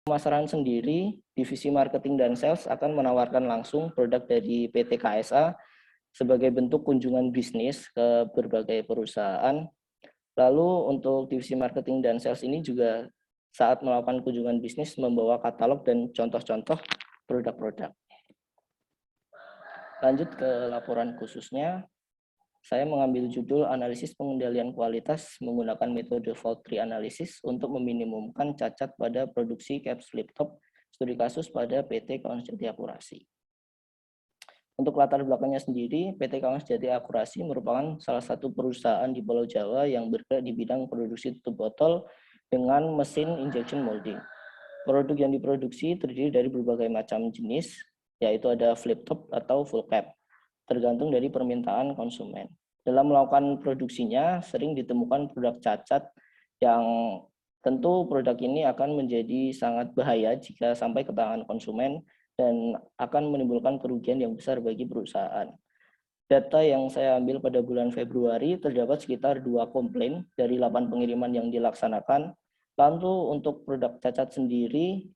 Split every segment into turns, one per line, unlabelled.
pemasaran sendiri, divisi marketing dan sales akan menawarkan langsung produk dari PT KSA sebagai bentuk kunjungan bisnis ke berbagai perusahaan. Lalu untuk divisi marketing dan sales ini juga saat melakukan kunjungan bisnis membawa katalog dan contoh-contoh produk-produk. Lanjut ke laporan khususnya, saya mengambil judul analisis pengendalian kualitas menggunakan metode fault tree analysis untuk meminimumkan cacat pada produksi caps laptop studi kasus pada PT Kawan Sejati Akurasi. Untuk latar belakangnya sendiri, PT Kawan Sejati Akurasi merupakan salah satu perusahaan di Pulau Jawa yang bergerak di bidang produksi tutup botol dengan mesin injection molding. Produk yang diproduksi terdiri dari berbagai macam jenis, yaitu ada flip top atau full cap, tergantung dari permintaan konsumen. Dalam melakukan produksinya, sering ditemukan produk cacat yang tentu produk ini akan menjadi sangat bahaya jika sampai ke tangan konsumen dan akan menimbulkan kerugian yang besar bagi perusahaan. Data yang saya ambil pada bulan Februari terdapat sekitar 2 komplain dari 8 pengiriman yang dilaksanakan. Lalu untuk produk cacat sendiri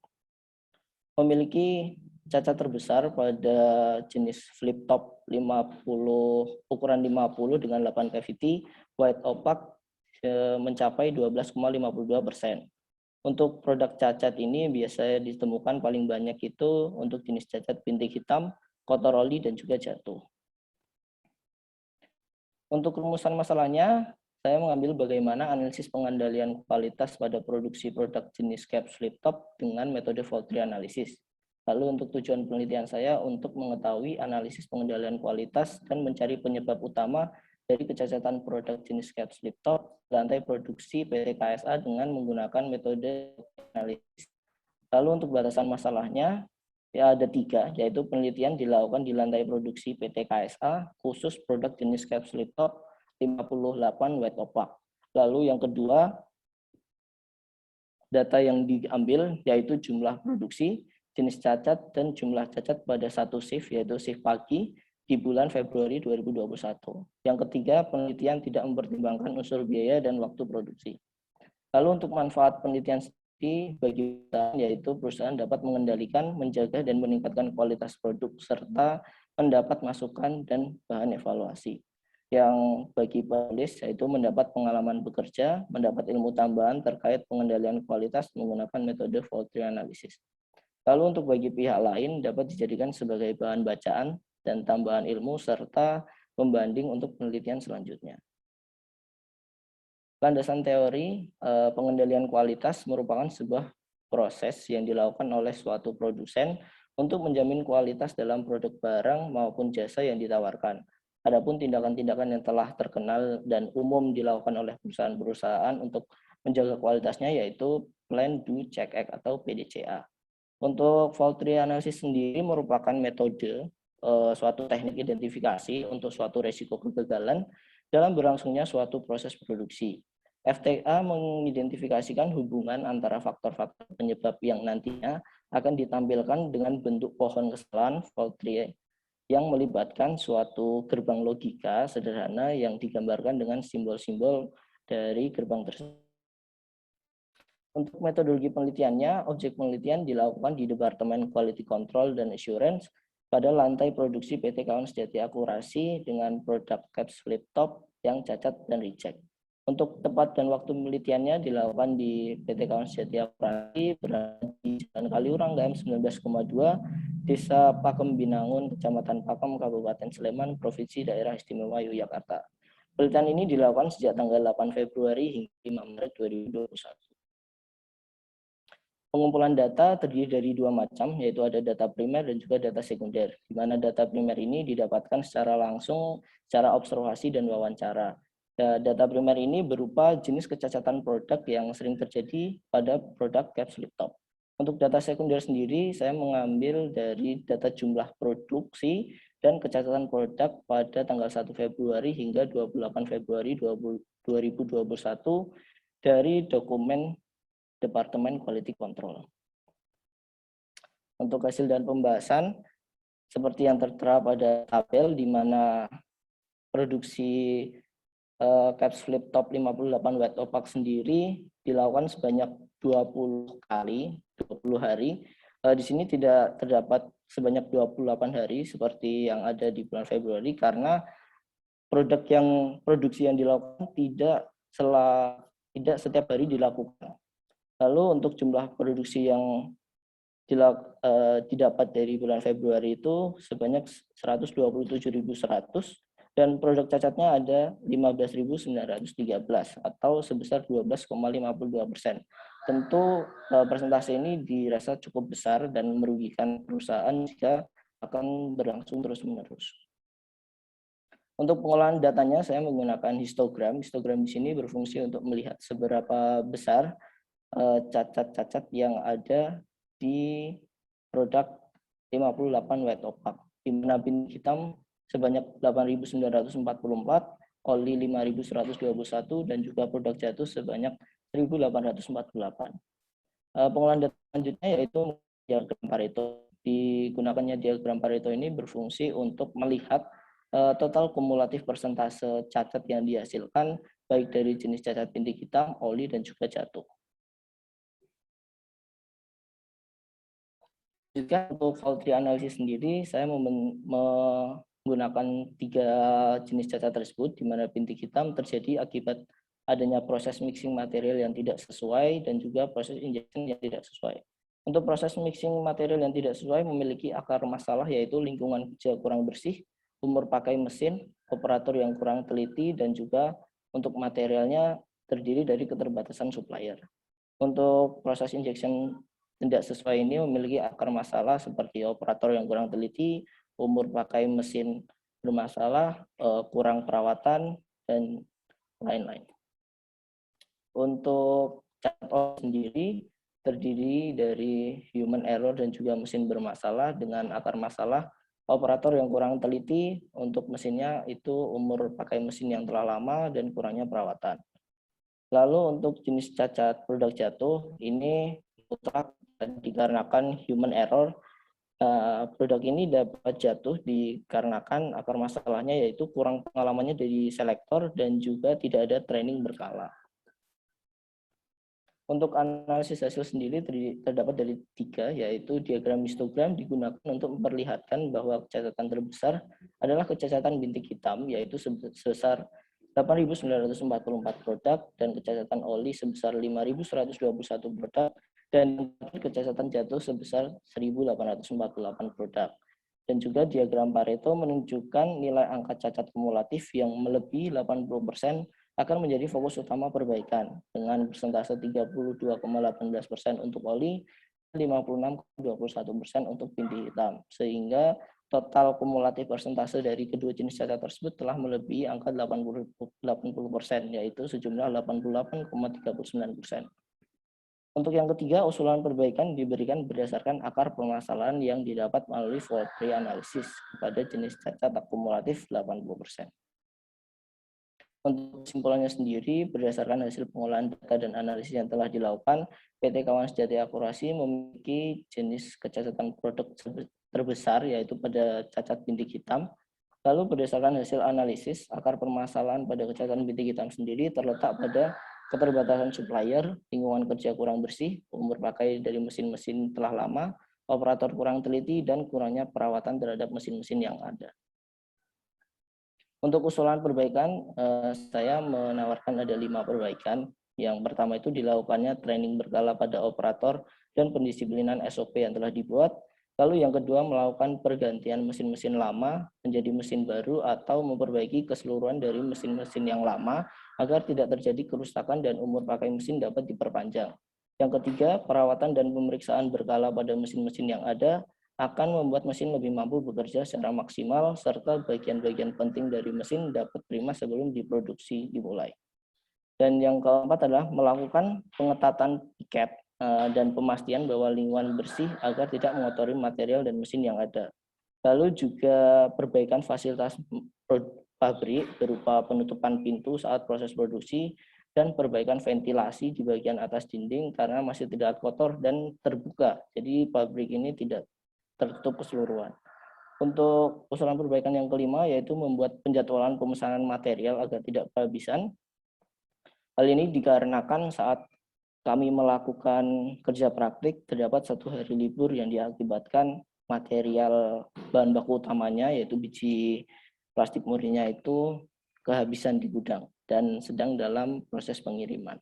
memiliki cacat terbesar pada jenis flip top 50 ukuran 50 dengan 8 cavity white opaque mencapai 12,52%. Untuk produk cacat ini biasanya ditemukan paling banyak itu untuk jenis cacat bintik hitam, kotor oli, dan juga jatuh. Untuk rumusan masalahnya, saya mengambil bagaimana analisis pengendalian kualitas pada produksi produk jenis caps laptop dengan metode fault tree analysis. Lalu untuk tujuan penelitian saya untuk mengetahui analisis pengendalian kualitas dan mencari penyebab utama dari kecacatan produk jenis caps laptop lantai produksi PT KSA dengan menggunakan metode analisis. Lalu untuk batasan masalahnya, ya ada 3, yaitu penelitian dilakukan di lantai produksi PT KSA khusus produk jenis caps laptop 58 white opaque. Lalu yang kedua, data yang diambil yaitu jumlah produksi, jenis cacat, dan jumlah cacat pada satu shift, yaitu shift pagi di bulan Februari 2021. Yang ketiga, penelitian tidak mempertimbangkan unsur biaya dan waktu produksi. Lalu untuk manfaat penelitian bagi perusahaan, yaitu perusahaan dapat mengendalikan, menjaga, dan meningkatkan kualitas produk, serta mendapat masukan dan bahan evaluasi. Yang bagi penulis yaitu mendapat pengalaman bekerja, mendapat ilmu tambahan terkait pengendalian kualitas menggunakan metode fault tree analysis. Lalu untuk bagi pihak lain dapat dijadikan sebagai bahan bacaan dan tambahan ilmu serta pembanding untuk penelitian selanjutnya. Landasan teori pengendalian kualitas merupakan sebuah proses yang dilakukan oleh suatu produsen untuk menjamin kualitas dalam produk barang maupun jasa yang ditawarkan. Adapun tindakan-tindakan yang telah terkenal dan umum dilakukan oleh perusahaan-perusahaan untuk menjaga kualitasnya yaitu Plan, Do, Check, Act atau PDCA. Untuk fault tree analysis sendiri merupakan metode suatu teknik identifikasi untuk suatu resiko kegagalan dalam berlangsungnya suatu proses produksi. FTA mengidentifikasikan hubungan antara faktor-faktor penyebab yang nantinya akan ditampilkan dengan bentuk pohon kesalahan fault tree yang melibatkan suatu gerbang logika sederhana yang digambarkan dengan simbol-simbol dari gerbang tersebut. Untuk metodologi penelitiannya, objek penelitian dilakukan di Departemen Quality Control dan Assurance pada lantai produksi PT Kawan Sejati Akurasi dengan produk caps flip top yang cacat dan reject. Untuk tepat dan waktu penelitiannya dilakukan di PT Kawan Sejati Akurasi berada di Jalan Kaliurang GM 19,2, Desa Pakem Binangun, Kecamatan Pakem, Kabupaten Sleman, Provinsi Daerah Istimewa Yogyakarta. Penelitian ini dilakukan sejak tanggal 8 Februari hingga 5 Maret 2021. Pengumpulan data terdiri dari 2 macam, yaitu ada data primer dan juga data sekunder, di mana data primer ini didapatkan secara langsung, secara observasi dan wawancara. Data primer ini berupa jenis kecacatan produk yang sering terjadi pada produk caps laptop. Untuk data sekunder sendiri, saya mengambil dari data jumlah produksi dan kecacatan produk pada tanggal 1 Februari hingga 28 Februari 2021 dari dokumen Departemen Quality Control. Untuk hasil dan pembahasan, seperti yang tertera pada tabel, di mana produksi caps flip top 58 white opaque sendiri dilakukan sebanyak 20 kali 20 hari. Di sini tidak terdapat sebanyak 28 hari seperti yang ada di bulan Februari karena produksi yang dilakukan tidak setiap hari dilakukan. Lalu untuk jumlah produksi yang didapat dari bulan Februari itu sebanyak 127.100 dan produk cacatnya ada 15.913 atau sebesar 12,52%. Tentu persentase ini dirasa cukup besar dan merugikan perusahaan jika akan berlangsung terus-menerus. Untuk pengolahan datanya saya menggunakan histogram. Histogram di sini berfungsi untuk melihat seberapa besar cacat-cacat yang ada di produk 58 wet opak, di mana bintik hitam sebanyak 8.944, oli 5.121, dan juga produk jatuh sebanyak 1.848. Pengolahan data selanjutnya yaitu diagram Pareto. Digunakannya diagram Pareto ini berfungsi untuk melihat total kumulatif persentase cacat yang dihasilkan baik dari jenis cacat bintik hitam, oli, dan juga jatuh. Jika untuk fault tree analisis sendiri, saya menggunakan 3 jenis cacat tersebut, di mana bintik hitam terjadi akibat adanya proses mixing material yang tidak sesuai dan juga proses injection yang tidak sesuai. Untuk proses mixing material yang tidak sesuai memiliki akar masalah, yaitu lingkungan kerja kurang bersih, umur pakai mesin, operator yang kurang teliti, dan juga untuk materialnya terdiri dari keterbatasan supplier. Untuk proses injection tidak sesuai ini memiliki akar masalah seperti operator yang kurang teliti, umur pakai mesin bermasalah, kurang perawatan, dan lain-lain. Untuk cacat sendiri terdiri dari human error dan juga mesin bermasalah dengan akar masalah operator yang kurang teliti, untuk mesinnya itu umur pakai mesin yang telah lama dan kurangnya perawatan. Lalu untuk jenis cacat produk jatuh ini mutlak dikarenakan human error. Produk ini dapat jatuh dikarenakan akar masalahnya yaitu kurang pengalamannya dari selektor dan juga tidak ada training berkala. Untuk analisis hasil sendiri terdapat dari 3, yaitu diagram histogram digunakan untuk memperlihatkan bahwa kecacatan terbesar adalah kecacatan bintik hitam, yaitu sebesar 8.944 produk, dan kecacatan oli sebesar 5.121 produk, dan kecacatan jatuh sebesar 1.848 produk. Dan juga diagram Pareto menunjukkan nilai angka cacat kumulatif yang melebihi 80% akan menjadi fokus utama perbaikan dengan persentase 32,18% untuk oli, 56,21% untuk bintik hitam, sehingga total kumulatif persentase dari kedua jenis cacat tersebut telah melebihi angka 80%, yaitu sejumlah 88,39%. Untuk yang ketiga, usulan perbaikan diberikan berdasarkan akar permasalahan yang didapat melalui fault tree analysis pada jenis cacat akumulatif 80%. Untuk kesimpulannya sendiri, berdasarkan hasil pengolahan data dan analisis yang telah dilakukan, PT Kawan Sejati Akurasi memiliki jenis kecacatan produk terbesar, yaitu pada cacat bintik hitam. Lalu berdasarkan hasil analisis, akar permasalahan pada kecacatan bintik hitam sendiri terletak pada keterbatasan supplier, lingkungan kerja kurang bersih, umur pakai dari mesin-mesin telah lama, operator kurang teliti, dan kurangnya perawatan terhadap mesin-mesin yang ada. Untuk usulan perbaikan, saya menawarkan ada 5 perbaikan. Yang pertama itu dilakukannya training berkala pada operator dan pendisiplinan SOP yang telah dibuat. Lalu yang kedua, melakukan pergantian mesin-mesin lama menjadi mesin baru atau memperbaiki keseluruhan dari mesin-mesin yang lama agar tidak terjadi kerusakan dan umur pakai mesin dapat diperpanjang. Yang ketiga, perawatan dan pemeriksaan berkala pada mesin-mesin yang ada akan membuat mesin lebih mampu bekerja secara maksimal, serta bagian-bagian penting dari mesin dapat prima sebelum diproduksi dimulai. Dan yang keempat adalah melakukan pengetatan piket dan pemastian bahwa lingkungan bersih agar tidak mengotori material dan mesin yang ada. Lalu juga perbaikan fasilitas pabrik berupa penutupan pintu saat proses produksi dan perbaikan ventilasi di bagian atas dinding karena masih tidak kotor dan terbuka. Jadi pabrik ini tidak tertutup keseluruhan. Untuk usulan perbaikan yang kelima yaitu membuat penjadwalan pemesanan material agar tidak kehabisan. Hal ini dikarenakan saat kami melakukan kerja praktik, terdapat 1 hari libur yang diakibatkan material bahan baku utamanya, yaitu biji plastik murninya itu kehabisan di gudang dan sedang dalam proses pengiriman.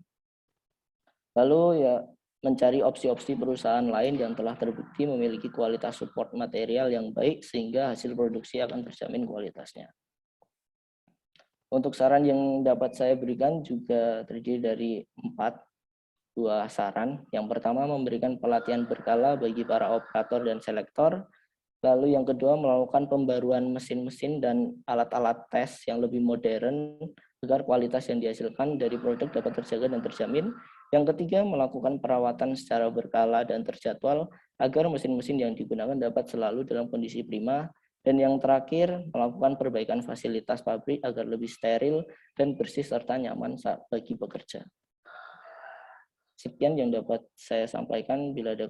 Lalu ya mencari opsi-opsi perusahaan lain yang telah terbukti memiliki kualitas support material yang baik sehingga hasil produksi akan terjamin kualitasnya. Untuk saran yang dapat saya berikan juga terdiri dari 2 saran. Yang pertama, memberikan pelatihan berkala bagi para operator dan selektor. Lalu yang kedua, melakukan pembaruan mesin-mesin dan alat-alat tes yang lebih modern agar kualitas yang dihasilkan dari produk dapat terjaga dan terjamin. Yang ketiga, melakukan perawatan secara berkala dan terjadwal agar mesin-mesin yang digunakan dapat selalu dalam kondisi prima. Dan yang terakhir, melakukan perbaikan fasilitas pabrik agar lebih steril dan bersih serta nyaman bagi pekerja. Sekian yang dapat saya sampaikan. Bila ada